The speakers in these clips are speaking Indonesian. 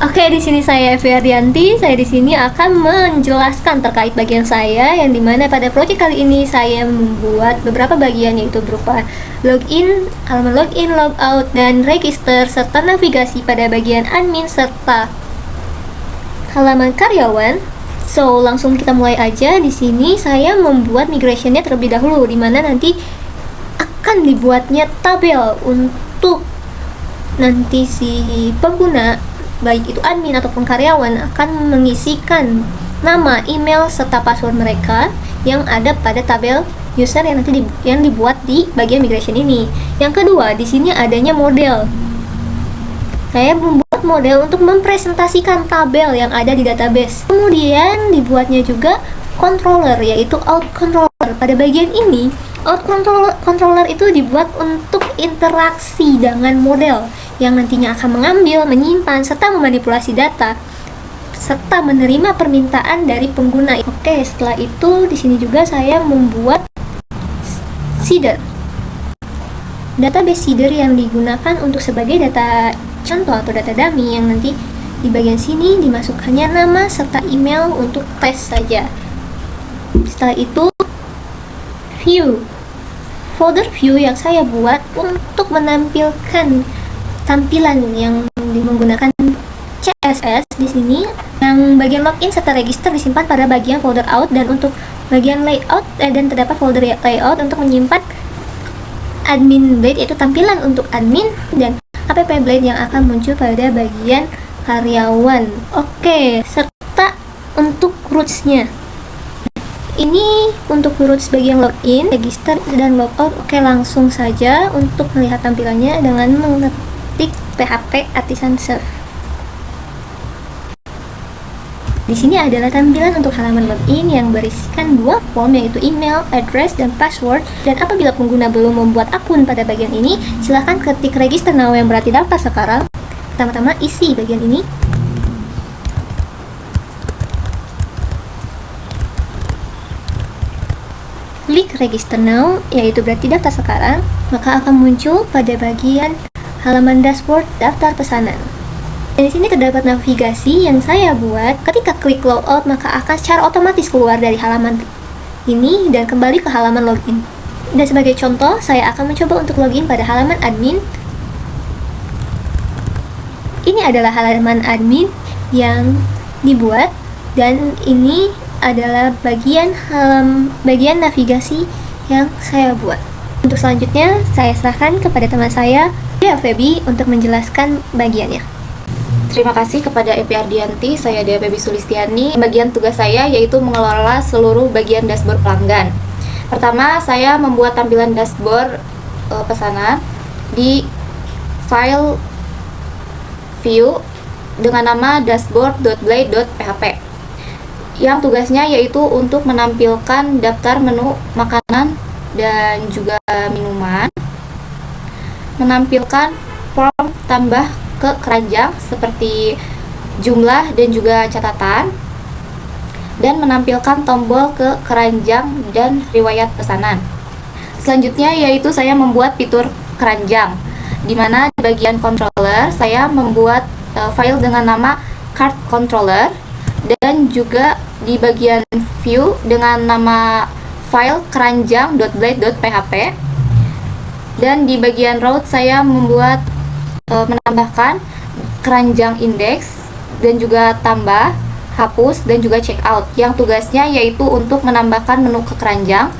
Oke, di sini saya Evi Ardianti. Saya di sini akan menjelaskan terkait bagian saya, yang dimana pada proyek kali ini saya membuat beberapa bagian, yaitu berupa login, halaman login, logout, dan register, serta navigasi pada bagian admin serta halaman karyawan. So, langsung kita mulai aja. Di sini saya membuat migrationnya terlebih dahulu, dimana nanti akan dibuatnya tabel untuk nanti si pengguna, baik itu admin ataupun karyawan, akan mengisikan nama, email, serta password mereka yang ada pada tabel user yang nanti yang dibuat di bagian migration ini. Yang kedua, di sini adanya model. Saya membuat model untuk mempresentasikan tabel yang ada di database. Kemudian dibuatnya juga controller, yaitu out controller. Pada bagian ini, out controller itu dibuat untuk interaksi dengan model yang nantinya akan mengambil, menyimpan, serta memanipulasi data, serta menerima permintaan dari pengguna. Oke, setelah itu di sini juga saya membuat seeder. Database seeder yang digunakan untuk sebagai data contoh atau data dummy, yang nanti di bagian sini dimasukkannya nama serta email untuk tes saja. Setelah itu view. Folder view yang saya buat untuk menampilkan tampilan yang menggunakan CSS di sini. Yang bagian login serta register disimpan pada bagian folder out, dan untuk bagian layout dan terdapat folder layout untuk menyimpan admin blade, yaitu tampilan untuk admin, dan app blade yang akan muncul pada bagian karyawan. Oke, serta untuk roots-nya. Ini untuk roots bagian login, register, dan logout. Oke, langsung saja untuk melihat tampilannya dengan mengetik PHP Artisan Serve. Di sini adalah tampilan untuk halaman login yang berisikan dua form, yaitu email, address, dan password. Dan apabila pengguna belum membuat akun pada bagian ini, silahkan ketik register now yang berarti daftar sekarang. Pertama-tama isi bagian ini. Klik register now, yaitu berarti daftar sekarang, maka akan muncul pada bagian halaman dashboard daftar pesanan. Dan di sini terdapat navigasi yang saya buat. Ketika klik logout, maka akan secara otomatis keluar dari halaman ini dan kembali ke halaman login. Dan sebagai contoh, saya akan mencoba untuk login pada halaman admin. Ini adalah halaman admin yang dibuat, dan ini adalah bagian navigasi yang saya buat. Untuk selanjutnya, saya serahkan kepada teman saya, Dea Febi, untuk menjelaskan bagiannya. Terima kasih kepada Evi Ardianti, saya Dea Febi Sulistiani. Bagian tugas saya yaitu mengelola seluruh bagian dashboard pelanggan. Pertama, saya membuat tampilan dashboard pesanan di file view dengan nama dashboard.blade.php. Yang tugasnya yaitu untuk menampilkan daftar menu makanan dan juga minuman, menampilkan form tambah ke keranjang seperti jumlah dan juga catatan, dan menampilkan tombol ke keranjang dan riwayat pesanan. Selanjutnya yaitu saya membuat fitur keranjang, di mana di bagian controller saya membuat file dengan nama cart controller, dan juga di bagian view dengan nama file keranjang.blade.php, dan di bagian route saya membuat menambahkan keranjang index dan juga tambah, hapus, dan juga checkout, yang tugasnya yaitu untuk menambahkan menu ke keranjang,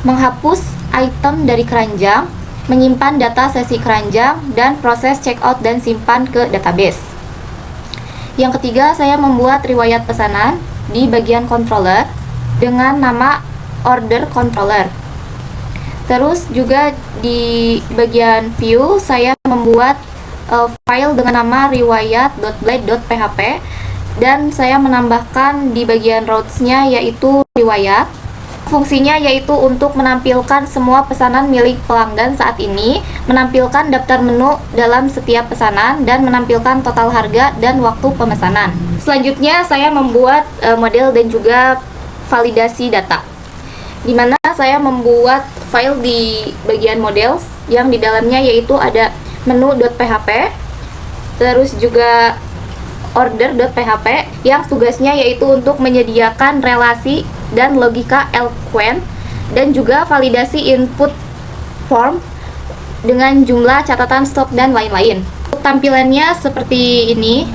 menghapus item dari keranjang, menyimpan data sesi keranjang, dan proses checkout dan simpan ke database. Yang ketiga, saya membuat riwayat pesanan di bagian controller dengan nama order controller. Terus juga di bagian view saya membuat file dengan nama riwayat.blade.php, dan saya menambahkan di bagian routes-nya yaitu riwayat. Fungsinya yaitu untuk menampilkan semua pesanan milik pelanggan saat ini, menampilkan daftar menu dalam setiap pesanan, dan menampilkan total harga dan waktu pemesanan. Selanjutnya saya membuat model dan juga validasi data, di mana saya membuat file di bagian models yang di dalamnya yaitu ada menu.php, terus juga order.php yang tugasnya yaitu untuk menyediakan relasi dan logika Eloquent dan juga validasi input form dengan jumlah catatan stok dan lain-lain. Tampilannya seperti ini.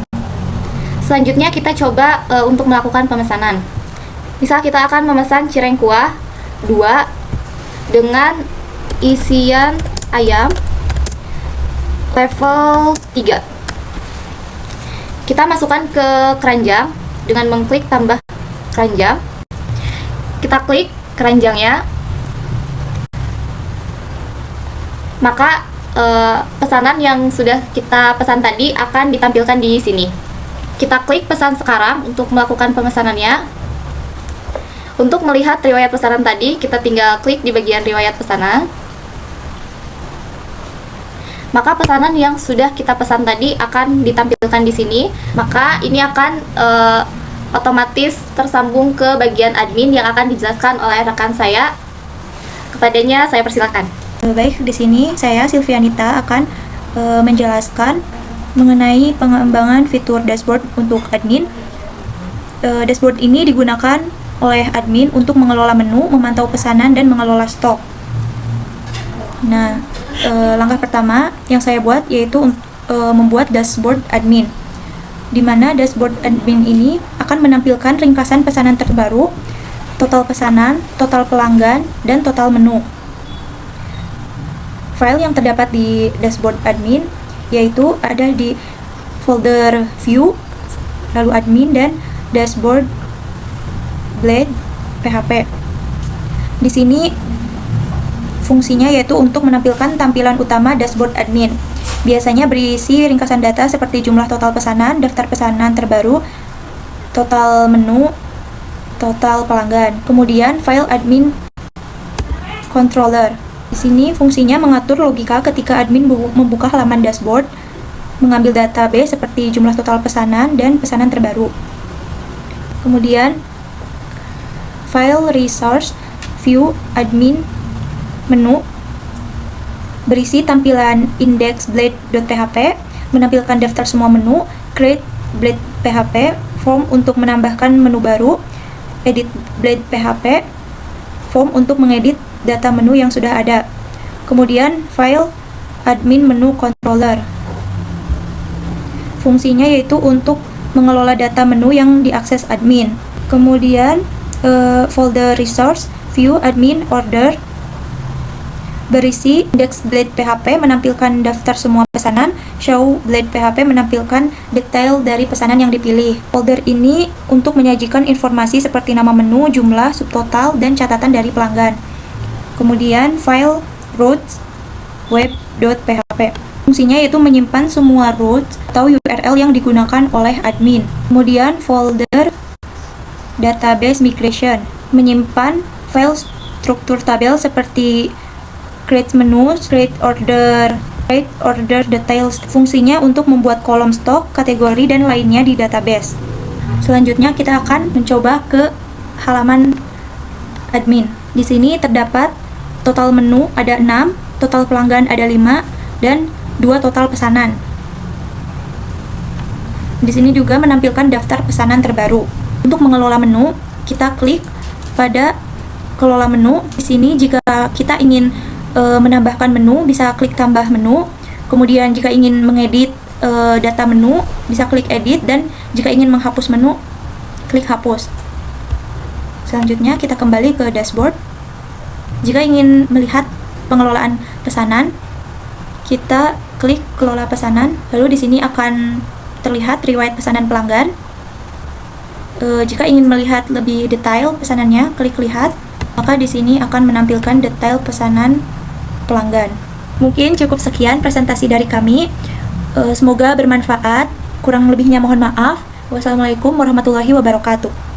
Selanjutnya kita coba untuk melakukan pemesanan. Misal kita akan memesan cireng kuah 2 dengan isian ayam level 3. Kita masukkan ke keranjang dengan mengklik tambah keranjang. Kita klik keranjangnya. Maka pesanan yang sudah kita pesan tadi akan ditampilkan di sini. Kita klik pesan sekarang untuk melakukan pemesanannya. Untuk melihat riwayat pesanan tadi, kita tinggal klik di bagian riwayat pesanan. Maka pesanan yang sudah kita pesan tadi akan ditampilkan di sini. Maka ini akan otomatis tersambung ke bagian admin yang akan dijelaskan oleh rekan saya. Kepadanya saya persilakan. Baik, di sini saya Silvianita akan menjelaskan mengenai pengembangan fitur dashboard untuk admin. Dashboard ini digunakan oleh admin untuk mengelola menu, memantau pesanan, dan mengelola stok. Nah, langkah pertama yang saya buat yaitu membuat dashboard admin, di mana dashboard admin ini akan menampilkan ringkasan pesanan terbaru, total pesanan, total pelanggan, dan total menu. File yang terdapat di dashboard admin yaitu ada di folder view, lalu admin, dan dashboard blade php. Di sini fungsinya yaitu untuk menampilkan tampilan utama dashboard admin. Biasanya berisi ringkasan data seperti jumlah total pesanan, daftar pesanan terbaru, total menu, total pelanggan. Kemudian file admin controller. Di sini fungsinya mengatur logika ketika admin membuka halaman dashboard, mengambil database seperti jumlah total pesanan dan pesanan terbaru. Kemudian file resource view admin menu berisi tampilan index.blade.php, menampilkan daftar semua menu, create blade php, form untuk menambahkan menu baru, edit blade php, form untuk mengedit data menu yang sudah ada. Kemudian file admin menu controller. Fungsinya yaitu untuk mengelola data menu yang diakses admin. Kemudian folder resource view admin order berisi index.blade.php, menampilkan daftar semua pesanan, show blade.php, menampilkan detail dari pesanan yang dipilih. Folder ini untuk menyajikan informasi seperti nama menu, jumlah, subtotal, dan catatan dari pelanggan. Kemudian file routes web.php. Fungsinya yaitu menyimpan semua routes atau URL yang digunakan oleh admin. Kemudian folder database migration, menyimpan file struktur tabel seperti create menu, create order details. Fungsinya untuk membuat kolom stok, kategori, dan lainnya di database. Selanjutnya kita akan mencoba ke halaman admin. Di sini terdapat total menu ada 6, total pelanggan ada 5, dan 2 total pesanan. Di sini juga menampilkan daftar pesanan terbaru. Untuk mengelola menu, kita klik pada kelola menu. Di sini jika kita ingin menambahkan menu, bisa klik tambah menu. Kemudian jika ingin mengedit data menu, bisa klik edit, dan jika ingin menghapus menu, klik hapus. Selanjutnya kita kembali ke dashboard. Jika ingin melihat pengelolaan pesanan, kita klik kelola pesanan, lalu di sini akan terlihat riwayat pesanan pelanggan. Jika ingin melihat lebih detail pesanannya, klik lihat, maka di sini akan menampilkan detail pesanan pelanggan. Mungkin cukup sekian presentasi dari kami. Semoga bermanfaat. Kurang lebihnya mohon maaf. Wassalamualaikum warahmatullahi wabarakatuh.